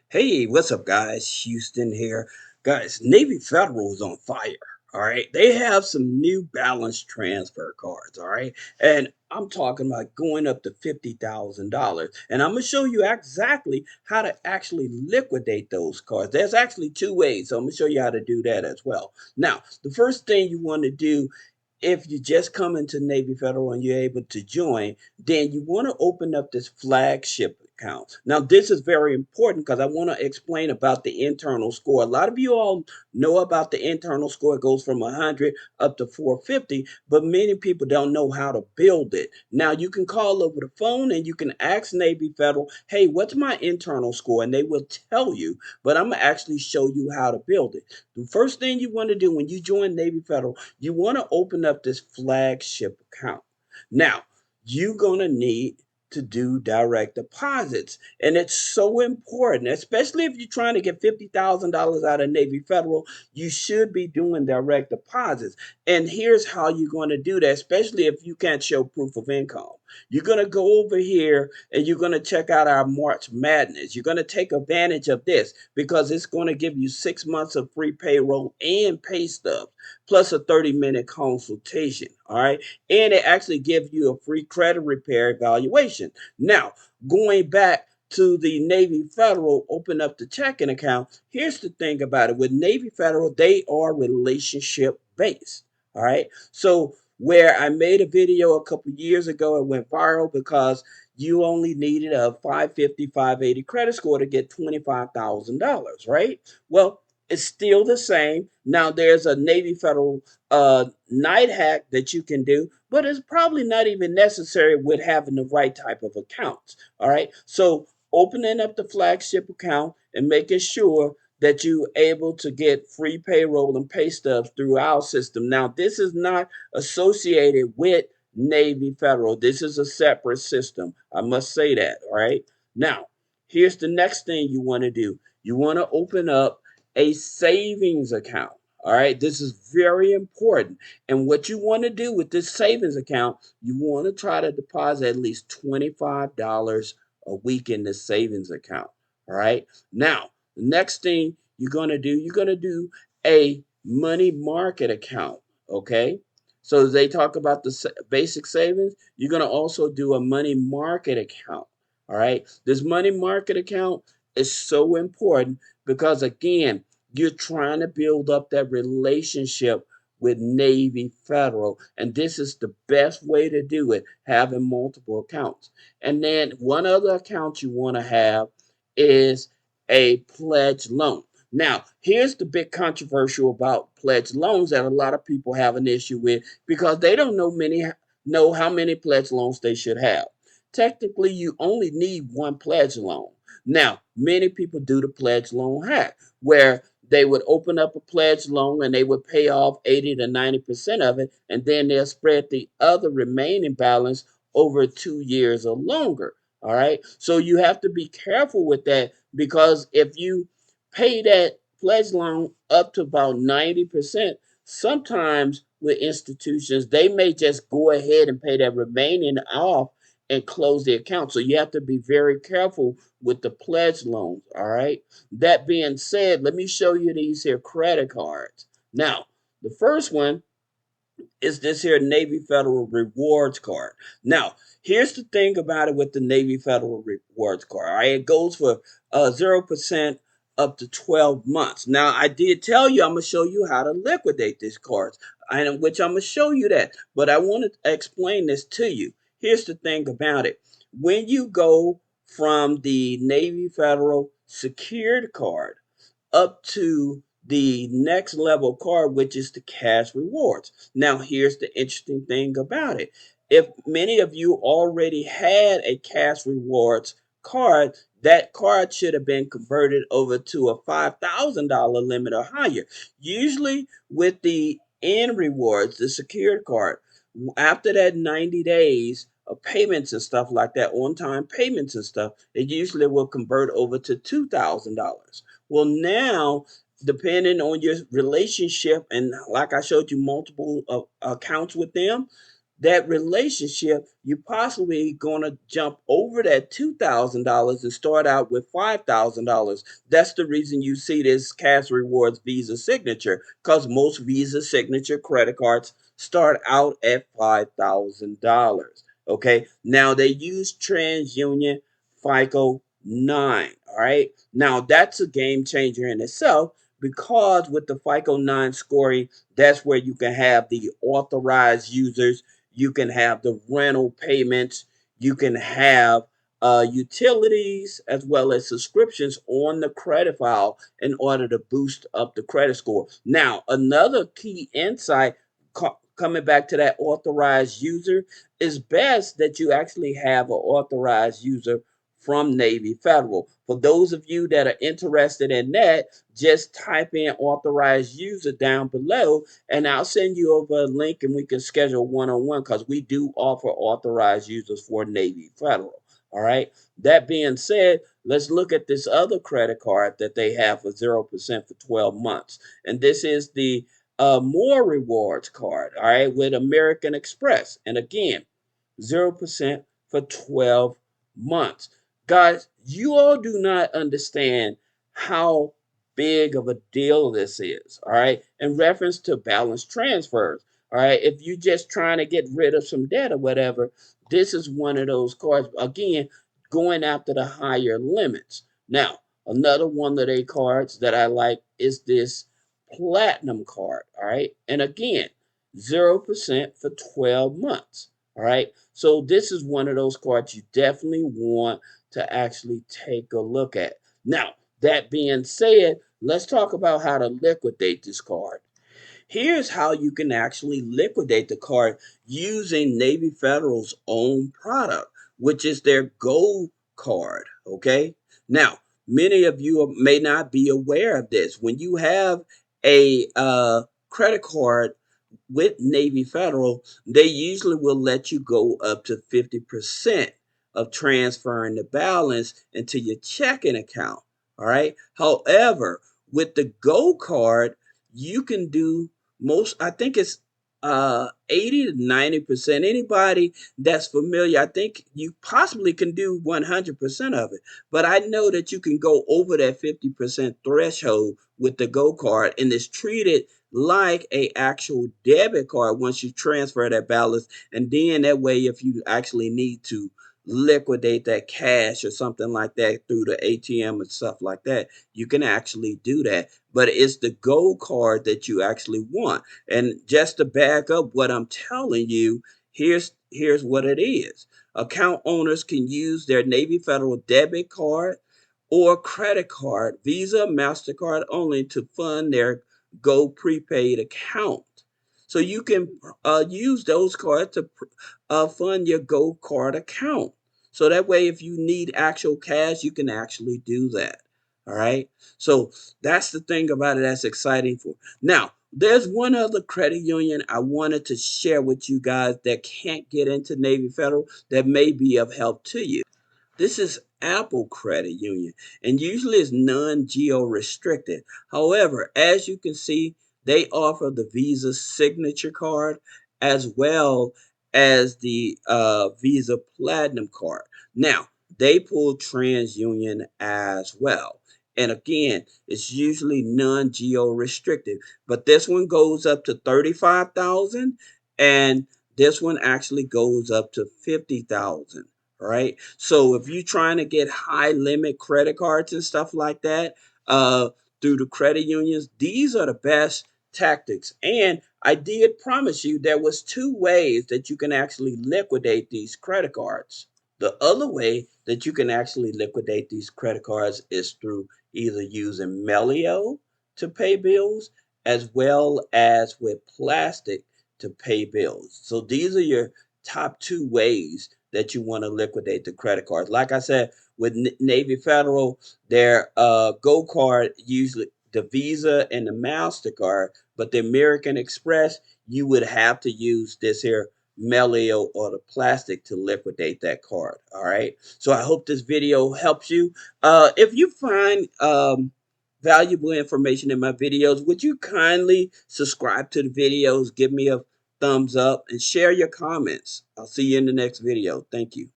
Hey, what's up, guys? Houston here. Guys, Navy Federal is on fire. All right. They have some new balance transfer cards. All right. And I'm talking about going up to $50,000. And I'm going to show you exactly how to actually liquidate those cards. There's actually two ways. So I'm going to show you how to do that as well. Now, the first thing you want to do if you just come into Navy Federal and you're able to join, then you want to open up this flagship account. Now, this is very important because I want to explain about the internal score. A lot of you all know about the internal score. It goes from 100 up to 450, but many people don't know how to build it. Now, you can call over the phone and you can ask Navy Federal, hey, what's my internal score? And they will tell you, but I'm going to actually show you how to build it. The first thing you want to do when you join Navy Federal, you want to open up this flagship account. Now, you're going to need to do direct deposits. And it's so important, especially if you're trying to get $50,000 out of Navy Federal, you should be doing direct deposits. And here's how you're going to do that, especially if you can't show proof of income. You're going to go over here and you're going to check out our March Madness. You're going to take advantage of this because it's going to give you 6 months of free payroll and pay stubs, plus a 30-minute consultation. All right. And it actually gives you a free credit repair evaluation. Now, going back to the Navy Federal, open up the checking account. Here's the thing about it with Navy Federal, they are relationship based. All right. So, where I made a video a couple years ago, it went viral because you only needed a 550, 580 credit score to get $25,000, right? Well, it's still the same. Now there's a Navy Federal night hack that you can do, but it's probably not even necessary with having the right type of accounts. All right. So opening up the flagship account and making sure that you're able to get free payroll and pay stubs through our system. Now, this is not associated with Navy Federal. This is a separate system. I must say that. All right. Now, here's the next thing you want to do. You want to open up a savings account. All right, this is very important. And what you want to do with this savings account, you want to try to deposit at least $25 a week in this savings account. All right, now the next thing you're going to do a money market account. Okay, so as they talk about the basic savings, you're going to also do a money market account. All right, this money market account is so important because, again, you're trying to build up that relationship with Navy Federal. And this is the best way to do it, having multiple accounts. And then one other account you want to have is a pledge loan. Now, here's the big controversial about pledge loans that a lot of people have an issue with because they don't know how many pledge loans they should have. Technically, you only need one pledge loan. Now, many people do the pledge loan hack where they would open up a pledge loan and they would pay off 80 to 90% of it, and then they'll spread the other remaining balance over 2 years or longer. All right. So you have to be careful with that because if you pay that pledge loan up to about 90%, sometimes with institutions, they may just go ahead and pay that remaining off and close the account. So you have to be very careful with the pledge loans. All right. That being said, let me show you these here credit cards. Now, the first one is this here Navy Federal Rewards card. Now, here's the thing about it with the Navy Federal Rewards card. All right, it goes for 0% up to 12 months. Now, I did tell you I'm gonna show you how to liquidate these cards, and which I'm gonna show you that. But I want to explain this to you. Here's the thing about it: when you go from the Navy Federal secured card up to the next level card, which is the cash rewards. Now, here's the interesting thing about it. If many of you already had a cash rewards card, that card should have been converted over to a $5,000 limit or higher. Usually, with the end rewards, the secured card, after that 90 days of payments and stuff like that, on time payments and stuff, it usually will convert over to $2,000. Well, now, depending on your relationship, and like I showed you multiple accounts with them, that relationship, you possibly going to jump over that $2,000 and start out with $5,000. That's the reason you see this Cash Rewards Visa Signature, because most Visa Signature credit cards start out at $5,000. Okay, now they use TransUnion FICO 9. All right, now that's a game changer in itself, because with the FICO 9 scoring, that's where you can have the authorized users, you can have the rental payments, you can have utilities as well as subscriptions on the credit file in order to boost up the credit score. Now, another key insight, coming back to that authorized user, is best that you actually have an authorized user from Navy Federal. For those of you that are interested in that, just type in authorized user down below, and I'll send you over a link and we can schedule one-on-one, because we do offer authorized users for Navy Federal. All right. That being said, let's look at this other credit card that they have for 0% for 12 months. And this is the More Rewards card, all right, with American Express. And again, 0% for 12 months. Guys, you all do not understand how big of a deal this is, all right, in reference to balance transfers. All right, if you're just trying to get rid of some debt or whatever, this is one of those cards. Again, going after the higher limits. Now, another one of their cards that I like is this platinum card. All right, and again, 0% for 12 months. All right, so this is one of those cards you definitely want to actually take a look at. Now, that being said, let's talk about how to liquidate this card. Here's how you can actually liquidate the card using Navy Federal's own product, which is their Gold card. Okay. Now, many of you may not be aware of this. When you have a credit card with Navy Federal, they usually will let you go up to 50% of transferring the balance into your checking account. All right. However, with the Gold card, you can do most, I think it's 80 to 90%. Anybody that's familiar, I think you possibly can do 100% of it. But I know that you can go over that 50% threshold with the Go card, and it's treated like a actual debit card once you transfer that balance. And then that way, if you actually need to liquidate that cash or something like that through the ATM and stuff like that, you can actually do that. But it's the Gold card that you actually want. And just to back up what I'm telling you, here's what it is. Account owners can use their Navy Federal debit card or credit card, Visa, MasterCard only, to fund their Go prepaid account. So you can use those cards to fund your Go card account. So that way, if you need actual cash, you can actually do that. All right. So that's the thing about it that's exciting for. Now, there's one other credit union I wanted to share with you guys that can't get into Navy Federal that may be of help to you. This is Apple Credit Union, and usually it's non-geo restricted. However, as you can see, they offer the Visa Signature Card as well as the Visa Platinum Card. Now, they pull TransUnion as well. And again, it's usually non-geo restricted, but this one goes up to 35,000, and this one actually goes up to 50,000. Right. So if you're trying to get high limit credit cards and stuff like that through the credit unions, these are the best tactics. And I did promise you there was two ways that you can actually liquidate these credit cards. The other way that you can actually liquidate these credit cards is through either using Melio to pay bills as well as with plastic to pay bills. So these are your top two ways that you want to liquidate the credit cards. Like I said, with Navy Federal, their Go card, usually the Visa and the MasterCard, but the American Express, you would have to use this here Melio or the plastic to liquidate that card. All right. So I hope this video helps you. If you find valuable information in my videos, would you kindly subscribe to the videos? Give me a thumbs up, and share your comments. I'll see you in the next video. Thank you.